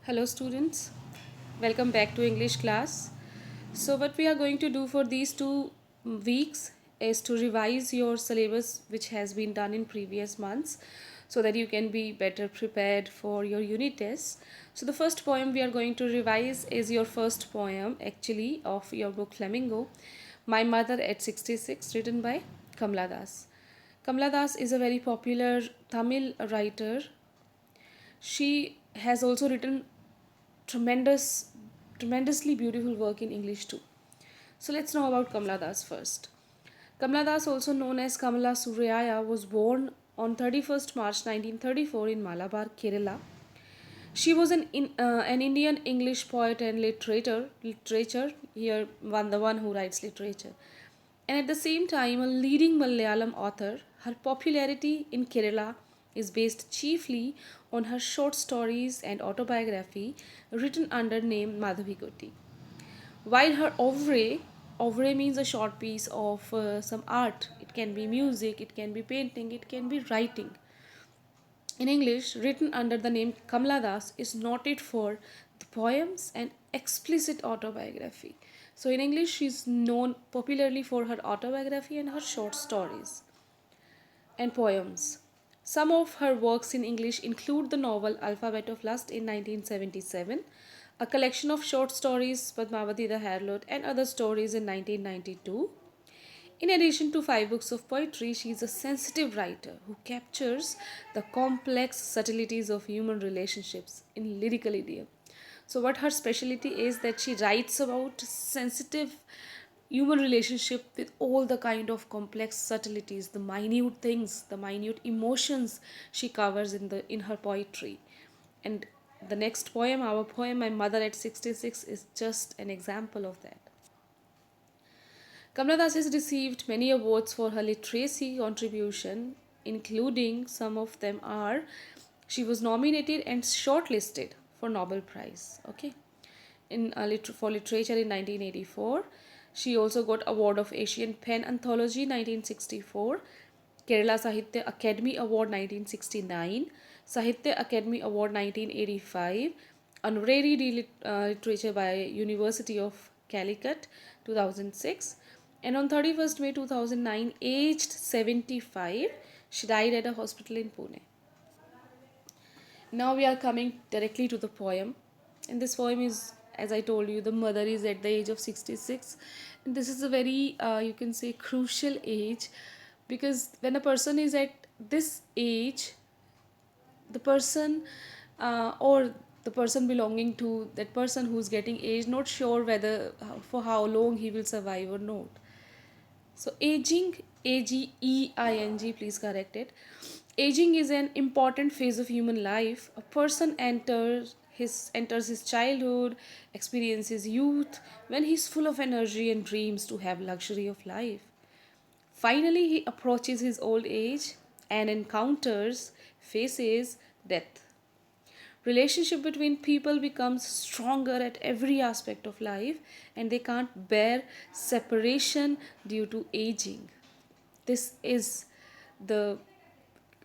Hello students, welcome back to English class. So what we are going to do for these 2 weeks is to revise your syllabus which has been done in previous months so that you can be better prepared for your unit tests. So the first poem we are going to revise is your first poem actually of your book Flamingo, My Mother at 66, written by Kamla Das. Kamla Das is a very popular Tamil writer. She has also written tremendously beautiful work in English too. So let's know about Kamala Das first. Kamala Das, also known as Kamala Suryaya, was born on 31st March 1934 in Malabar, Kerala. She was an Indian English poet and literature here the one who writes literature, and at the same time a leading Malayalam author. Her popularity in Kerala is based chiefly on her short stories and autobiography written under name Madhavi Gotti. While her oeuvre means a short piece of some art. It can be music, it can be painting, it can be writing. In English, written under the name Kamala Das, is noted for the poems and explicit autobiography. So in English, she's known popularly for her autobiography and her short stories and poems. Some of her works in English include the novel Alphabet of Lust in 1977, a collection of short stories Padmavati the Harlot, and other stories in 1992. In addition to 5 books of poetry, she is a sensitive writer who captures the complex subtleties of human relationships in lyrical idiom. So, what her specialty is that she writes about sensitive human relationship with all the kind of complex subtleties, the minute things, the minute emotions she covers in her poetry. And the next poem, our poem, My Mother at 66, is just an example of that. Kamala Das has received many awards for her literacy contribution, including some of them are she was nominated and shortlisted for Nobel Prize. Okay, for literature in 1984. She also got award of Asian Pen Anthology 1964, Kerala Sahitya Academy Award 1969, Sahitya Academy Award 1985, Honorary Literature by University of Calicut 2006, and on 31st May 2009, aged 75, she died at a hospital in Pune. Now we are coming directly to the poem. And this poem is, as I told you, the mother is at the age of 66. And this is a very, you can say, crucial age, because when a person is at this age, the person or the person belonging to that person who's getting aged, not sure whether for how long he will survive or not. So aging, Ageing, please correct it. Aging is an important phase of human life. A person enters his childhood, experiences youth when he's full of energy and dreams to have luxury of life. Finally, he approaches his old age and faces death. Relationship between people becomes stronger at every aspect of life, and they can't bear separation due to aging. This is the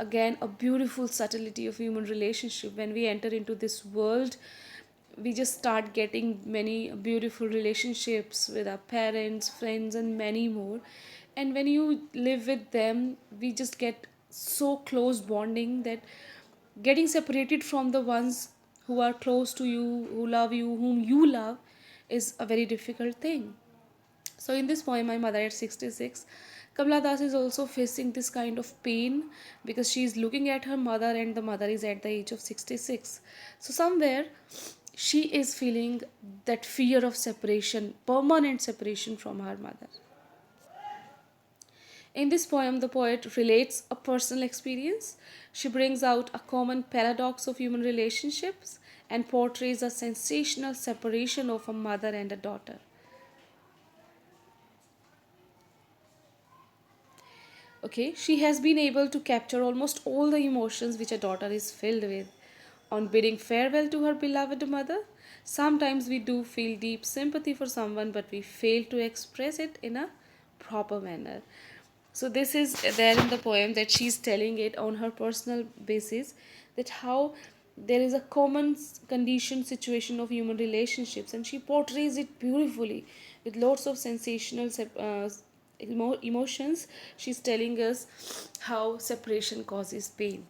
again a beautiful subtlety of human relationship. When we enter into this world, we just start getting many beautiful relationships with our parents, friends, and many more. And when you live with them, we just get so close bonding that getting separated from the ones who are close to you, who love you, whom you love, is a very difficult thing. So in this poem, My Mother at 66, Kamala Das is also facing this kind of pain because she is looking at her mother and the mother is at the age of 66. So somewhere she is feeling that fear of separation, permanent separation from her mother. In this poem, the poet relates a personal experience. She brings out a common paradox of human relationships and portrays a sensational separation of a mother and a daughter. Okay, she has been able to capture almost all the emotions which a daughter is filled with. On bidding farewell to her beloved mother, sometimes we do feel deep sympathy for someone, but we fail to express it in a proper manner. So this is there in the poem that she's telling it on her personal basis, that how There is a common condition situation of human relationships, and she portrays it beautifully with lots of sensational emotions. She's telling us how separation causes pain.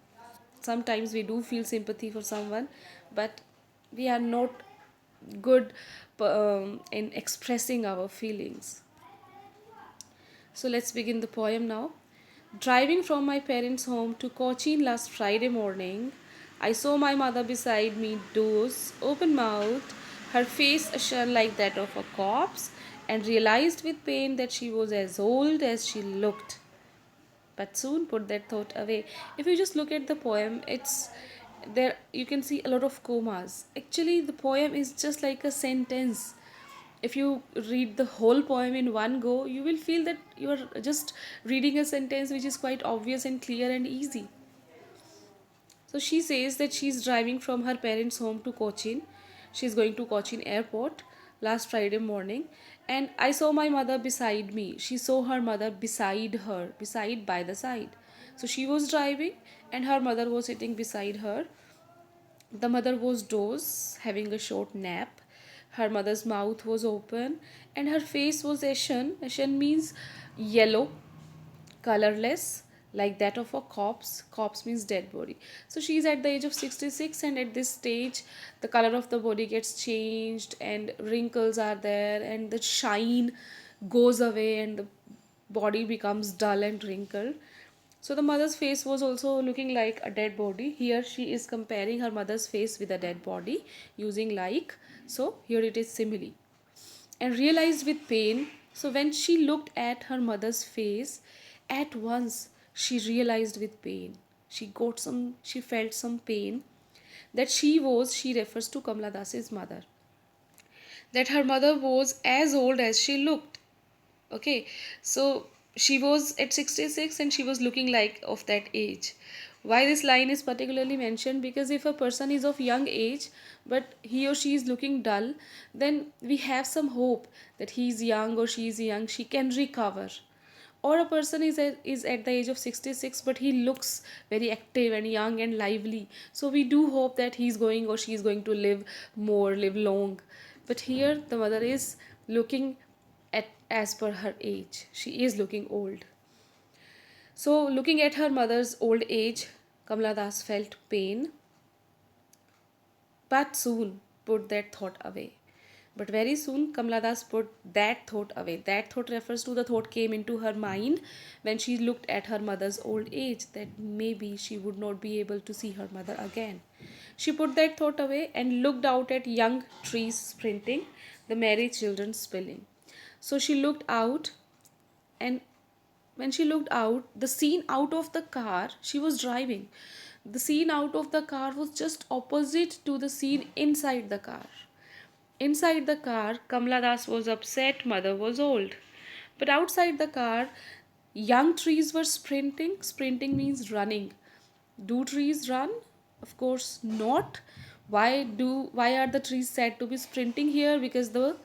Sometimes we do feel sympathy for someone, but we are not good in expressing our feelings. So let's begin the poem now. Driving from my parents' home to Cochin last Friday morning, I saw my mother beside me doze, open mouthed, her face ashen like that of a corpse, and realized with pain that she was as old as she looked, but soon put that thought away. If you just look at the poem, it's there, you can see a lot of commas. Actually, the poem is just like a sentence. If you read the whole poem in one go, you will feel that you are just reading a sentence which is quite obvious and clear and easy. So she says that she's driving from her parents' home to Cochin. She's going to Cochin airport last Friday morning, and I saw my mother beside me. She saw her mother beside her, beside by the side. So she was driving and her mother was sitting beside her. The mother was dozed, having a short nap. Her mother's mouth was open and her face was ashen. Ashen means yellow, colorless, like that of a corpse. Corpse means dead body. So she's at the age of 66, and at this stage the color of the body gets changed and wrinkles are there and the shine goes away and the body becomes dull and wrinkled. So the mother's face was also looking like a dead body. Here she is comparing her mother's face with a dead body using like. So here it is simile. And realized with pain. So when she looked at her mother's face, at once she realized with pain. She felt some pain that she refers to Kamala Das's mother. That her mother was as old as she looked. Okay, so she was at 66 and she was looking like of that age. Why this line is particularly mentioned? Because if a person is of young age but he or she is looking dull, then we have some hope that he is young or she is young, she can recover. Or a person is at the age of 66 but he looks very active and young and lively, so we do hope that he's going or she's going to live more, live long. But here the mother is looking at as per her age, she is looking old. So looking at her mother's old age, Kamala Das felt pain, but soon put that thought away. But very soon, Kamala Das put that thought away. That thought refers to the thought came into her mind when she looked at her mother's old age that maybe she would not be able to see her mother again. She put that thought away and looked out at young trees sprinting, the merry children spilling. So she looked out, and when she looked out, the scene out of the car, she was driving. The scene out of the car was just opposite to the scene inside the car. Inside the car, Kamala Das was upset, mother was old. But outside the car, young trees were sprinting. Sprinting means running. Do trees run? Of course not. Why are the trees said to be sprinting here? Because the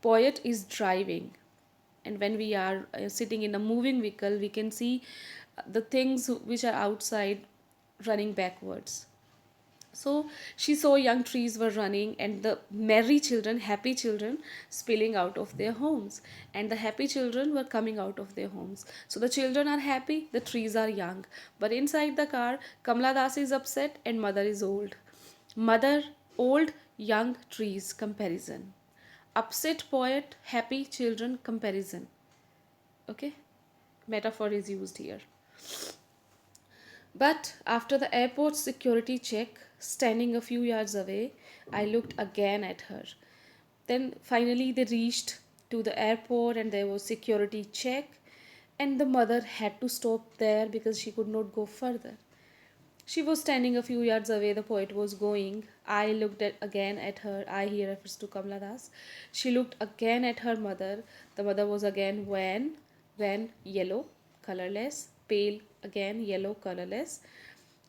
poet is driving, and when we are sitting in a moving vehicle, we can see the things which are outside running backwards. So she saw young trees were running and the merry children, happy children, spilling out of their homes. And the happy children were coming out of their homes. So the children are happy, the trees are young. But inside the car, Kamala Das is upset and mother is old. Mother, old, young trees comparison. Upset poet, happy children comparison. Okay? Metaphor is used here. But after the airport security check, standing a few yards away, I looked again at her. Then finally they reached to the airport and there was security check, and the mother had to stop there because she could not go further. She was standing a few yards away, the poet was going. I looked again at her. I here refers to Kamala Das. She looked again at her mother. The mother was again when yellow, colorless, pale, again yellow, colorless,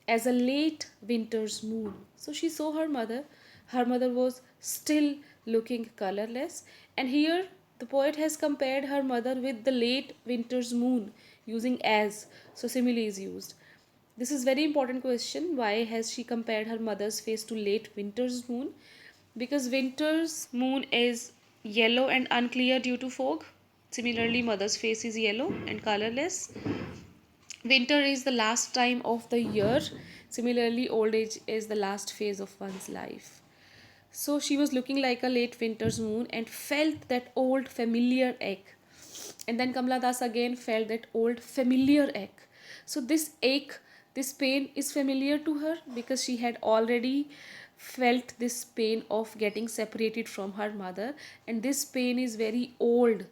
as a late winter's moon. So she saw her mother. Her mother was still looking colorless. And here the poet has compared her mother with the late winter's moon using as. So simile is used. This is very important question. Why has she compared her mother's face to late winter's moon? Because winter's moon is yellow and unclear due to fog. Similarly, mother's face is yellow and colorless. Winter is the last time of the year. Similarly, old age is the last phase of one's life. So she was looking like a late winter's moon and felt that old familiar ache. And then Kamala Das again felt that old familiar ache. So this ache, this pain is familiar to her because she had already felt this pain of getting separated from her mother, and this pain is very old.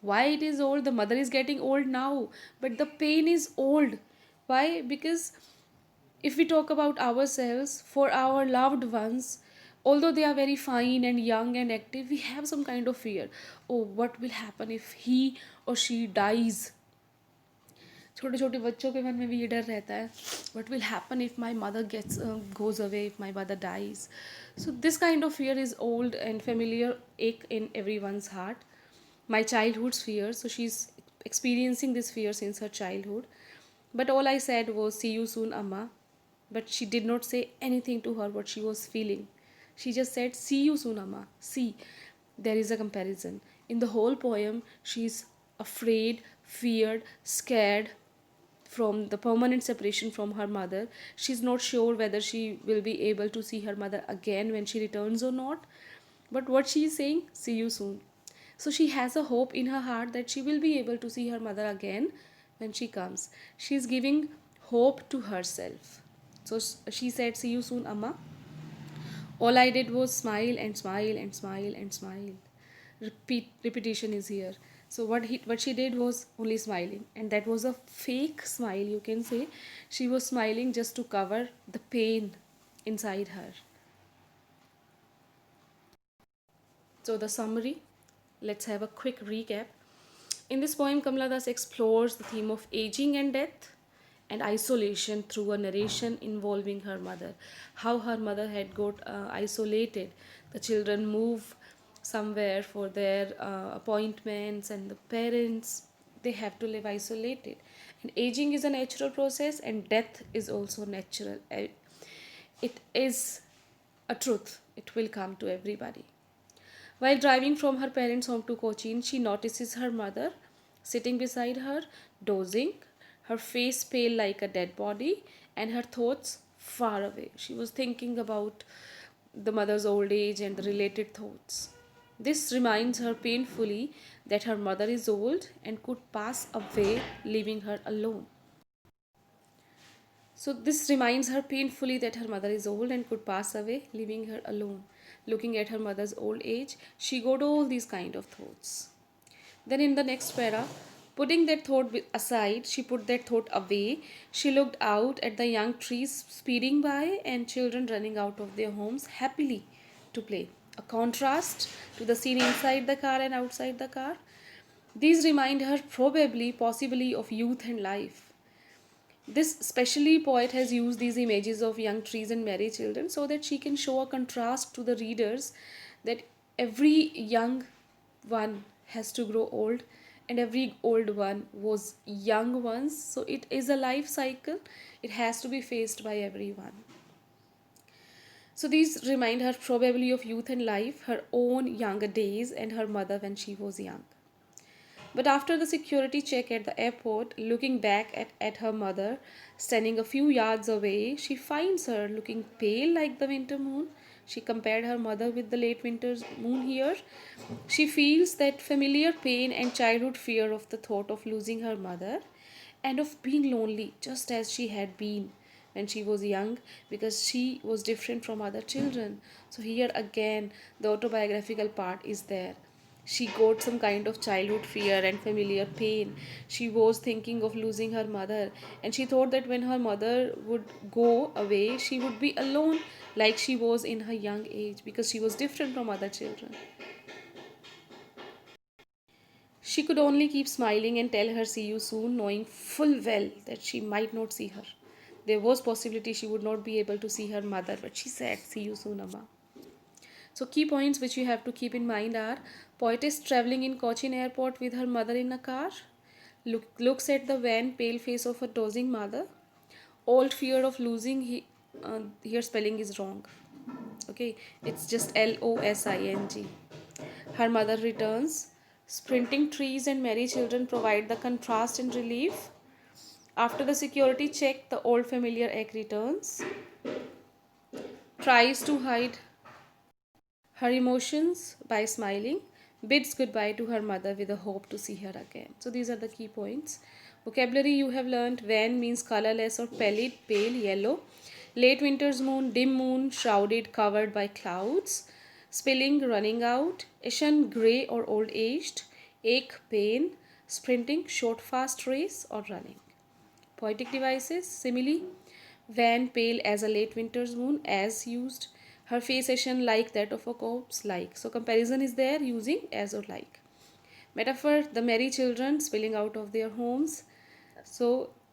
Why it is old? The mother is getting old now, but the pain is old. Why? Because if we talk about ourselves, for our loved ones, although they are very fine and young and active, we have some kind of fear. Oh, what will happen if he or she dies? छोटे छोटे बच्चों के मन में भी ये डर रहता है. What will happen if my mother goes away, if my mother dies? So this kind of fear is old and familiar ache in everyone's heart. My childhood's fear. So she's experiencing this fear since her childhood. But all I said was, see you soon, Amma. But she did not say anything to her what she was feeling. She just said, see you soon, Amma. See, there is a comparison. In the whole poem, she's afraid, feared, scared from the permanent separation from her mother. She's not sure whether she will be able to see her mother again when she returns or not. But what she is saying, see you soon. So she has a hope in her heart that she will be able to see her mother again when she comes. She is giving hope to herself. So she said, see you soon, Amma. All I did was smile and smile and smile and smile. Repetition is here. So what she did was only smiling, and that was a fake smile, you can say. She was smiling just to cover the pain inside her. So the summary, let's have a quick recap. In this poem, Kamala Das explores the theme of aging and death and isolation through a narration involving her mother. How her mother had got isolated. The children move somewhere for their appointments, and the parents, they have to live isolated. And aging is a natural process, and death is also natural. It is a truth. It will come to everybody. While driving from her parents' home to Cochin, she notices her mother sitting beside her, dozing, her face pale like a dead body, and her thoughts far away. She was thinking about the mother's old age and the related thoughts. This reminds her painfully that her mother is old and could pass away, leaving her alone. So, this reminds her painfully that her mother is old and could pass away, leaving her alone. Looking at her mother's old age, she got all these kind of thoughts. Then, in the next para, putting that thought aside, she put that thought away. She looked out at the young trees speeding by and children running out of their homes happily to play. A contrast to the scene inside the car and outside the car. These remind her probably, possibly, of youth and life. This specially poet has used these images of young trees and merry children so that she can show a contrast to the readers that every young one has to grow old and every old one was young once. So it is a life cycle. It has to be faced by everyone. So these remind her probably of youth and life, her own younger days, and her mother when she was young. But after the security check at the airport, looking back at her mother, standing a few yards away, she finds her looking pale like the winter moon. She compared her mother with the late winter's moon here. She feels that familiar pain and childhood fear of the thought of losing her mother and of being lonely, just as she had been when she was young, because she was different from other children. So, here again, the autobiographical part is there. She got some kind of childhood fear and familiar pain. She was thinking of losing her mother, and she thought that when her mother would go away, she would be alone like she was in her young age because she was different from other children. She could only keep smiling and tell her see you soon, knowing full well that she might not see her. There was possibility she would not be able to see her mother, but she said see you soon, Amma. So key points which you have to keep in mind are: poetess traveling in Cochin airport with her mother in a car, looks at the wan pale face of her dozing mother. Old fear of losing, here spelling is wrong. Okay, it's just Losing. Her mother returns. Sprinting trees and merry children provide the contrast and relief. After the security check, the old familiar egg returns. Tries to hide her emotions by smiling. Bids goodbye to her mother with a hope to see her again. So these are the key points. Vocabulary you have learned: wan means colorless or pale yellow. Late winter's moon, dim moon, shrouded, covered by clouds. Spilling, running out. Ishan, grey or old aged. Ache, pain. Sprinting, short fast race or running. Poetic devices: simile, wan pale as a late winter's moon, as used. Her face ashen like that of a corpse, like. So comparison is there using as or like. Metaphor: the merry children spilling out of their homes. So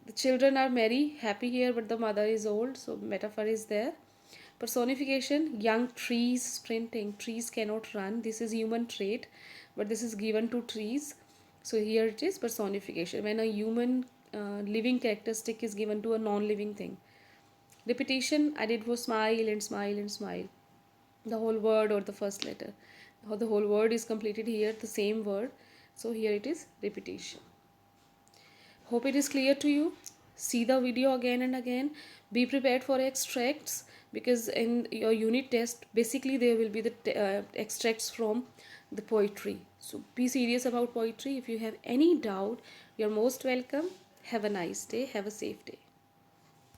the children are merry, happy here, but the mother is old. So metaphor is there. Personification: young trees sprinting. Trees cannot run. This is human trait, but this is given to trees. So here it is personification. When a human living characteristic is given to a non-living thing. Repetition: I did was smile and smile and smile. The whole word or the first letter. How the whole word is completed here, the same word. So here it is repetition. Hope it is clear to you. See the video again and again. Be prepared for extracts, because in your unit test basically there will be the extracts from the poetry. So be serious about poetry. If you have any doubt, you're most welcome. Have a nice day. Have a safe day.